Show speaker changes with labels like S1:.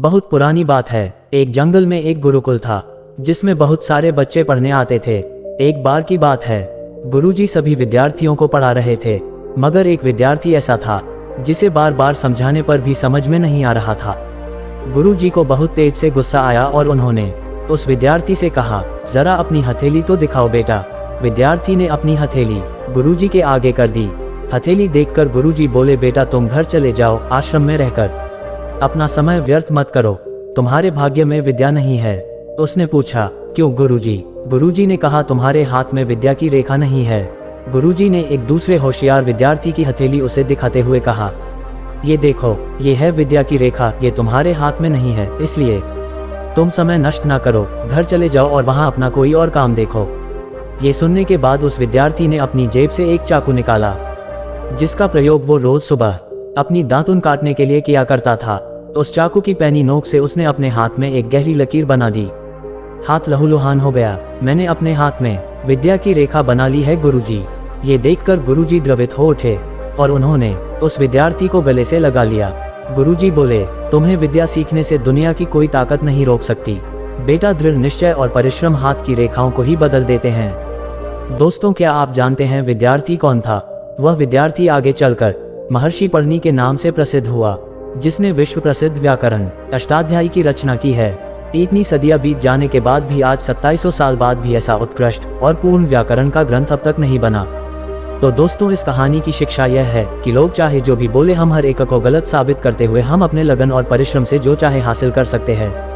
S1: बहुत पुरानी बात है। एक जंगल में एक गुरुकुल था जिसमें बहुत सारे बच्चे पढ़ने आते थे। एक बार की बात है, गुरुजी सभी विद्यार्थियों को पढ़ा रहे थे, मगर एक विद्यार्थी ऐसा था जिसे बार बार समझाने पर भी समझ में नहीं आ रहा था। गुरुजी को बहुत तेज से गुस्सा आया और उन्होंने उस विद्यार्थी से कहा, जरा अपनी हथेली तो दिखाओ बेटा। विद्यार्थी ने अपनी हथेली गुरुजी के आगे कर दी। हथेली देखकर गुरुजी बोले, बेटा तुम घर चले जाओ, आश्रम में रहकर अपना समय व्यर्थ मत करो, तुम्हारे भाग्य में विद्या नहीं है। उसने पूछा, क्यों गुरुजी? गुरुजी ने कहा, तुम्हारे हाथ में विद्या की रेखा नहीं है। गुरुजी ने एक दूसरे होशियार विद्यार्थी की हथेली उसे दिखाते हुए कहा, ये देखो, ये है विद्या की रेखा, ये तुम्हारे हाथ में नहीं है, इसलिए तुम समय नष्ट ना करो, घर चले जाओ और वहां अपना कोई और काम देखो। ये सुनने के बाद उस विद्यार्थी ने अपनी जेब से एक चाकू निकाला जिसका प्रयोग वो रोज सुबह अपनी दातुन काटने के लिए किया करता था। उस चाकू की पैनी नोक से उसने अपने हाथ में एक गहरी लकीर बना दी। हाथ लहूलुहान हो गया। मैंने अपने हाथ में विद्या की रेखा बना ली है गुरुजी। ये देखकर गुरुजी द्रवित हो उठे और उन्होंने उस विद्यार्थी को गले से लगा लिया। गुरुजी बोले, तुम्हें विद्या सीखने से दुनिया की कोई ताकत नहीं रोक सकती। बेटा, दृढ़ निश्चय और परिश्रम हाथ की रेखाओं को ही बदल देते हैं। दोस्तों, क्या आप जानते हैं विद्यार्थी कौन था? वह विद्यार्थी आगे चलकर महर्षि पढ़नी के नाम से प्रसिद्ध हुआ, जिसने विश्व प्रसिद्ध व्याकरण अष्टाध्यायी की रचना की है। इतनी सदियां बीत जाने के बाद भी आज 2700 साल बाद भी ऐसा उत्कृष्ट और पूर्ण व्याकरण का ग्रंथ अब तक नहीं बना। तो दोस्तों, इस कहानी की शिक्षा यह है कि लोग चाहे जो भी बोले, हम हर एक को गलत साबित करते हुए हम अपने लगन और परिश्रम से जो चाहे हासिल कर सकते हैं।